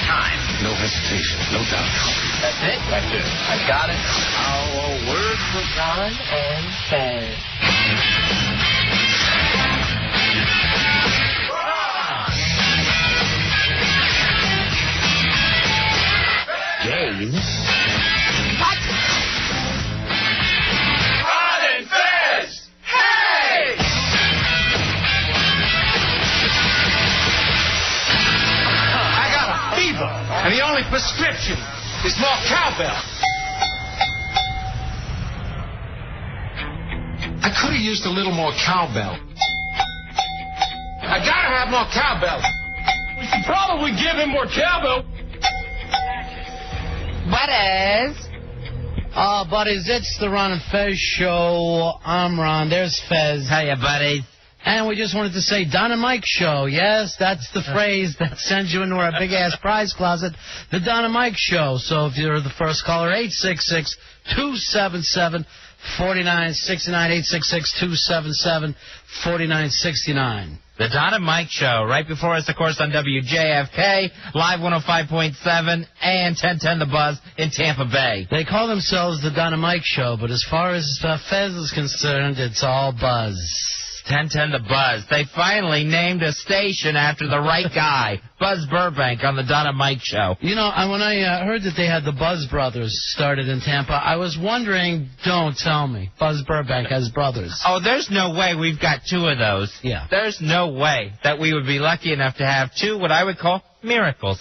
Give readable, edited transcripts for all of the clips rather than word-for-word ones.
time. No hesitation, no doubt. That's it? That's it. I got it. Our word for John and Fez. Game. What? John and Fez! Hey! I got a fever, and the only prescription is more cowbell. I could have used a little more cowbell. I gotta have more cowbell. We should probably give him more cowbell. Buddies. Oh, buddies, it's the Ron and Fez show. I'm Ron. There's Fez. Hiya, buddies. And we just wanted to say Don and Mike show. Yes, that's the phrase that sends you into our big-ass prize closet, the Don and Mike show. So if you're the first caller, 866-277-4969, 866-277-4969. The Don and Mike Show. Right before us, of course, on WJFK, live 105.7 and 1010 The Buzz in Tampa Bay. They call themselves the Don and Mike show, but as far as Fez is concerned, it's all buzz. 1010 The Buzz. They finally named a station after the right guy, Buzz Burbank, on the Don and Mike Show. You know, when I heard that they had the Buzz Brothers started in Tampa, I was wondering, don't tell me, Buzz Burbank has brothers. Oh, there's no way we've got two of those. Yeah. There's no way that we would be lucky enough to have two, what I would call, miracles.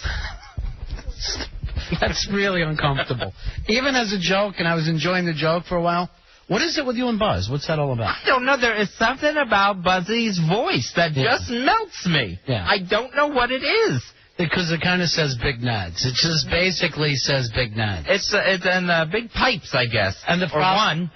That's really uncomfortable. Even as a joke, and I was enjoying the joke for a while. What is it with you and Buzz? What's that all about? I don't know. There is something about Buzzy's voice that just melts me. Yeah. I don't know what it is. Because it kind of says Big Nads. It just basically says Big Nads. It's in big pipes, I guess. And the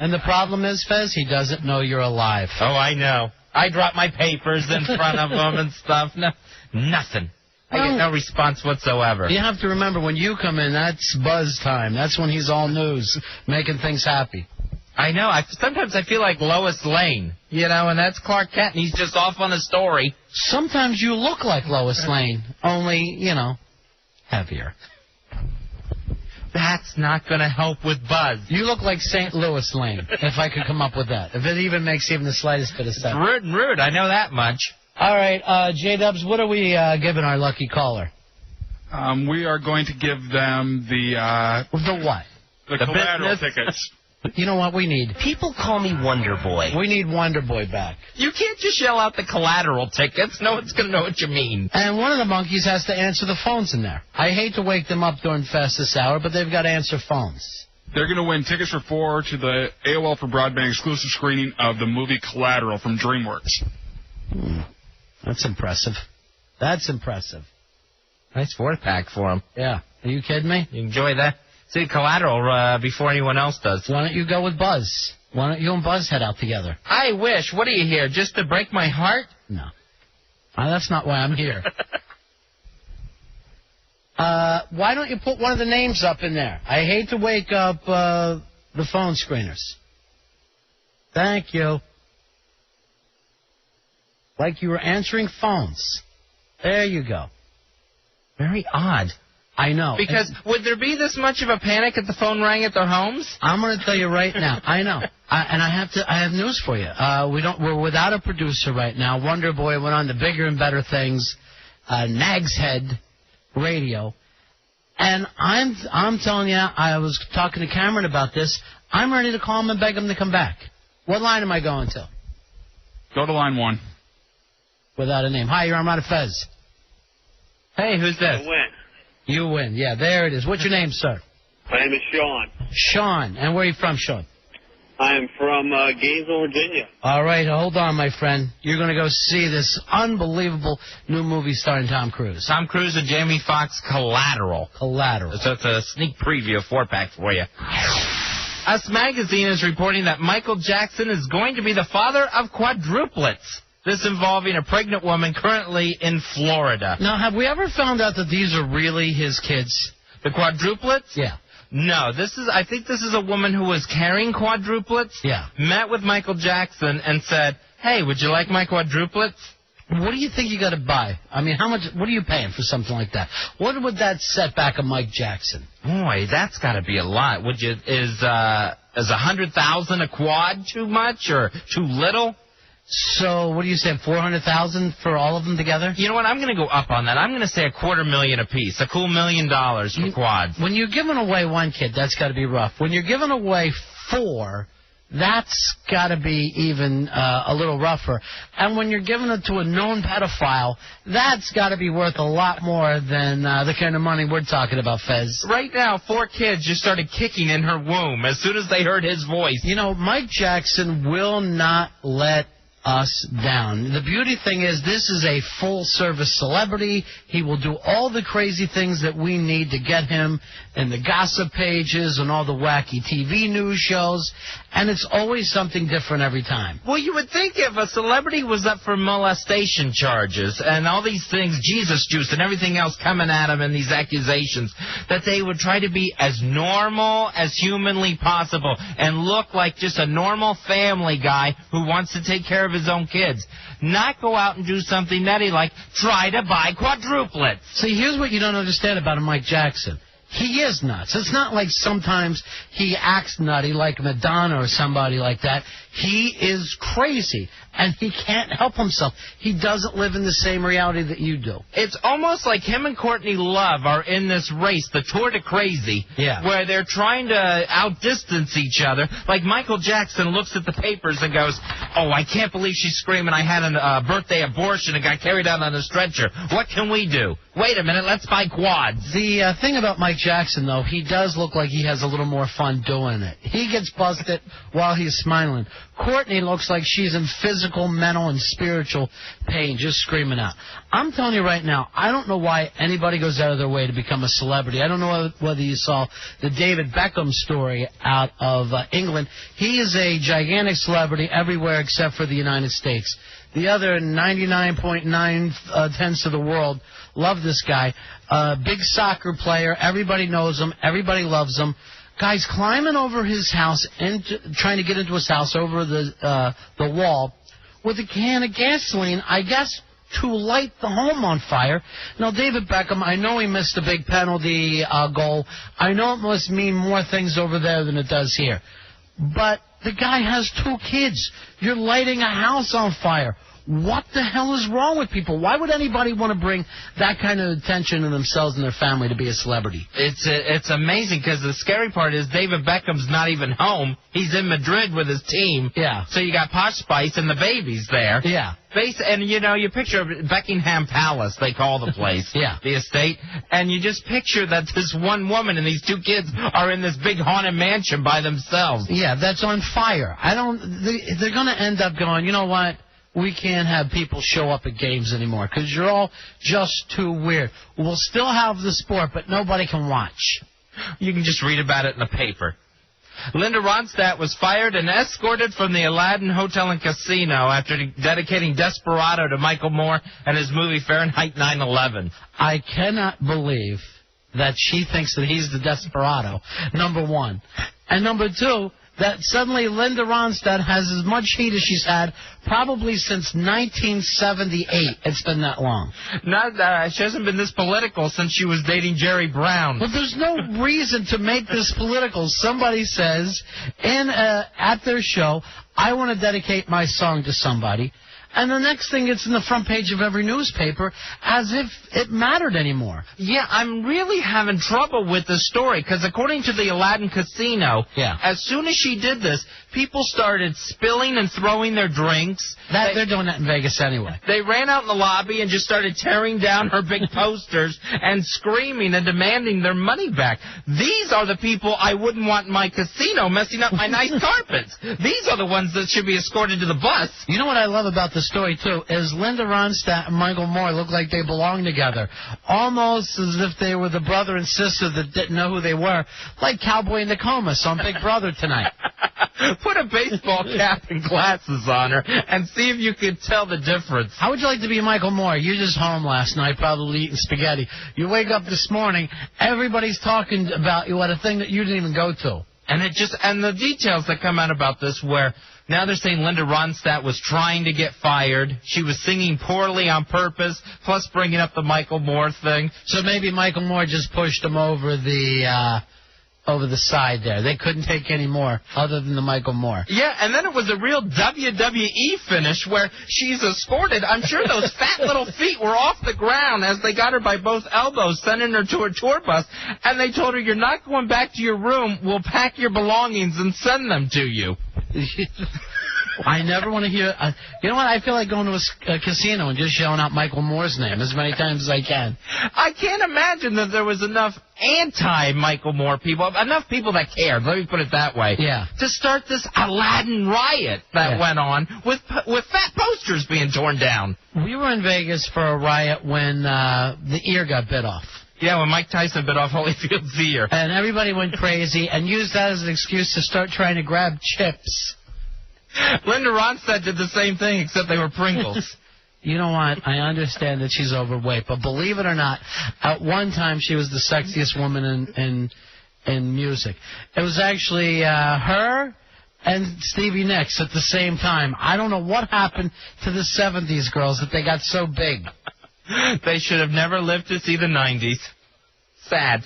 And the problem is, Fez, he doesn't know you're alive. Oh, I know. I drop my papers in front of him and stuff. No, nothing. I get no response whatsoever. You have to remember, when you come in, that's Buzz time. That's when he's all news, making things happy. I know. Sometimes I feel like Lois Lane, and that's Clark Kent, and he's just off on a story. Sometimes you look like Lois Lane, only, heavier. That's not going to help with Buzz. You look like St. Louis Lane, if I could come up with that. If it even makes even the slightest bit of sense. Rude and rude. I know that much. All right, J-Dubs, what are we giving our lucky caller? We are going to give them the what? The collateral tickets. You know what we need? People call me Wonder Boy. We need Wonder Boy back. You can't just shell out the collateral tickets. No one's going to know what you mean. And one of the monkeys has to answer the phones in there. I hate to wake them up during fastest hour, but they've got to answer phones. They're going to win tickets for 4 to the AOL for Broadband exclusive screening of the movie Collateral from DreamWorks. That's impressive. That's impressive. Nice 4-pack for him. Yeah. Are you kidding me? You enjoy that? See Collateral before anyone else does. Why don't you go with Buzz? Why don't you and Buzz head out together? I wish. What are you here, just to break my heart? No. That's not why I'm here. Why don't you put one of the names up in there? I hate to wake up the phone screeners. Thank you. Like you were answering phones. There you go. Very odd. I know. Because would there be this much of a panic if the phone rang at their homes? I'm going to tell you right now. I know. I have news for you. We're without a producer right now. Wonder Boy went on to bigger and better things, Nag's Head Radio. And I'm telling you, I was talking to Cameron about this. I'm ready to call him and beg him to come back. What line am I going to? Go to line 1. Without a name. Hi, you're on Ron and Fez. Hey, who's this? You win. Yeah, there it is. What's your name, sir? My name is Sean. Sean. And where are you from, Sean? I am from Gainesville, Virginia. All right, hold on, my friend. You're going to go see this unbelievable new movie starring Tom Cruise. Tom Cruise and Jamie Foxx, Collateral. Collateral. So it's a sneak preview of 4-pack for you. Us Magazine is reporting that Michael Jackson is going to be the father of quadruplets. This involving a pregnant woman currently in Florida. Now, have we ever found out that these are really his kids? The quadruplets? Yeah. No, I think this is a woman who was carrying quadruplets. Yeah. Met with Michael Jackson and said, "Hey, would you like my quadruplets?" What do you think you got to buy? I mean, how much? What are you paying for something like that? What would that set back of Mike Jackson? Boy, that's got to be a lot. Is $100,000 a quad too much or too little? So what do you say? $400,000 for all of them together? You know what? I'm going to go up on that. I'm going to say $250,000 apiece. A cool $1 million for quads. When you're giving away one kid, that's got to be rough. When you're giving away 4. That's got to be even a little rougher. And when you're giving it to a known pedophile, that's got to be worth a lot more than the kind of money we're talking about, Fez. Right now, 4 kids just started kicking in her womb as soon as they heard his voice. You know, Mike Jackson will not let us down. The beauty thing is this is a full-service celebrity. He will do all the crazy things that we need to get him in the gossip pages and all the wacky TV news shows, and it's always something different every time. Well, you would think if a celebrity was up for molestation charges and all these things, Jesus juice and everything else coming at him and these accusations, that they would try to be as normal as humanly possible and look like just a normal family guy who wants to take care of his own kids. Not go out and do something nutty like try to buy quadruplets. See, here's what you don't understand about a Mike Jackson. He is nuts. It's not like sometimes he acts nutty like Madonna or somebody like that. He is crazy, and he can't help himself. He doesn't live in the same reality that you do. It's almost like him and Courtney Love are in this race, the Tour de Crazy, where they're trying to outdistance each other. Like Michael Jackson looks at the papers and goes, oh, I can't believe she's screaming I had a birthday abortion and got carried out on a stretcher. What can we do? Wait a minute, let's buy quads. The thing about Mike Jackson, though, he does look like he has a little more fun doing it. He gets busted while he's smiling. Courtney looks like she's in physical, mental, and spiritual pain, just screaming out. I'm telling you right now, I don't know why anybody goes out of their way to become a celebrity. I don't know whether you saw the David Beckham story out of England. He is a gigantic celebrity everywhere except for the United States. The other 99.9 of the world love this guy. Big soccer player. Everybody knows him. Everybody loves him. Guys climbing over his house and trying to get into his house over the wall with a can of gasoline, I guess, to light the home on fire. Now, David Beckham, I know he missed a big penalty goal. I know it must mean more things over there than it does here. But the guy has 2 kids. You're lighting a house on fire. What the hell is wrong with people? Why would anybody want to bring that kind of attention to themselves and their family to be a celebrity? It's amazing because the scary part is David Beckham's not even home. He's in Madrid with his team. Yeah. So you got Posh Spice and the babies there. Yeah. And, you know, you picture Buckingham Palace, they call the place. Yeah. The estate. And you just picture that this one woman and these 2 kids are in this big haunted mansion by themselves. Yeah, that's on fire. They're going to end up going, you know what? We can't have people show up at games anymore because you're all just too weird. We'll still have the sport, but nobody can watch. You can just read about it in the paper. Linda Ronstadt was fired and escorted from the Aladdin Hotel and Casino after dedicating Desperado to Michael Moore and his movie Fahrenheit 9/11. I cannot believe that she thinks that he's the Desperado, number one. And number 2, that suddenly Linda Ronstadt has as much heat as she's had probably since 1978. It's been that long. She hasn't been this political since she was dating Jerry Brown. Well, there's no reason to make this political. Somebody says at their show, I want to dedicate my song to somebody. And the next thing, it's in the front page of every newspaper as if it mattered anymore. Yeah, I'm really having trouble with this story because according to the Aladdin Casino, as soon as she did this, people started spilling and throwing their drinks. They're doing that in Vegas anyway. They ran out in the lobby and just started tearing down her big posters and screaming and demanding their money back. These are the people I wouldn't want in my casino messing up my nice carpets. These are the ones that should be escorted to the bus. You know what I love about the story, too, is Linda Ronstadt and Michael Moore look like they belong together. Almost as if they were the brother and sister that didn't know who they were, like Cowboy Nokomis on Big Brother tonight. Put a baseball cap and glasses on her and see if you can tell the difference. How would you like to be Michael Moore? You're just home last night, probably eating spaghetti. You wake up this morning, everybody's talking about you at a thing that you didn't even go to. And the details that come out about this, where now they're saying Linda Ronstadt was trying to get fired. She was singing poorly on purpose, plus bringing up the Michael Moore thing. So maybe Michael Moore just pushed him over the side there. They couldn't take any more other than the Michael Moore. Yeah, and then it was a real WWE finish where she's escorted. I'm sure those fat little feet were off the ground as they got her by both elbows, sending her to her tour bus. And they told her, you're not going back to your room. We'll pack your belongings and send them to you. I never want to hear... you know what? I feel like going to a casino and just yelling out Michael Moore's name as many times as I can. I can't imagine that there was enough anti-Michael Moore people, enough people that cared, let me put it that way, to start this Aladdin riot that went on with fat posters being torn down. We were in Vegas for a riot when the ear got bit off. Yeah, when Mike Tyson bit off Holyfield's ear. And everybody went crazy and used that as an excuse to start trying to grab chips. Linda Ronstadt did the same thing, except they were Pringles. You know what? I understand that she's overweight, but believe it or not, at one time she was the sexiest woman in music. It was actually her and Stevie Nicks at the same time. I don't know what happened to the 70s girls that they got so big. They should have never lived to see the 90s. Sad.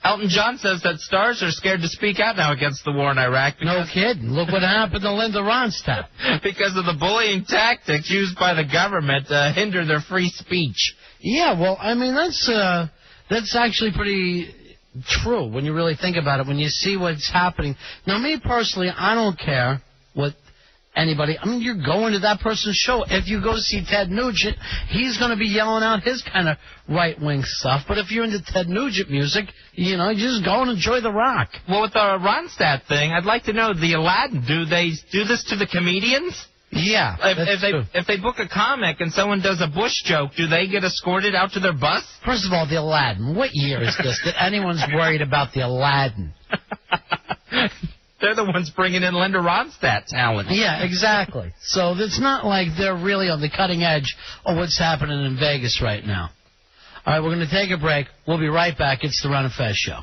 Elton John says that stars are scared to speak out now against the war in Iraq. No kidding. Look what happened to Linda Ronstadt. Because of the bullying tactics used by the government to hinder their free speech. Yeah, well, I mean, that's actually pretty true when you really think about it, when you see what's happening. Now, me personally, I don't care what anybody... I mean, you're going to that person's show. If you go to see Ted Nugent, he's going to be yelling out his kind of right-wing stuff. But if you're into Ted Nugent music, you just go and enjoy the rock. Well, with the Ronstadt thing, I'd like to know, the Aladdin, do they do this to the comedians? Yeah. If they book a comic and someone does a Bush joke, do they get escorted out to their bus? First of all, the Aladdin. What year is this that anyone's worried about the Aladdin? They're the ones bringing in Linda Ronstadt talent. Yeah, exactly. So it's not like they're really on the cutting edge of what's happening in Vegas right now. All right, we're going to take a break. We'll be right back. It's the Ron and Fez Show.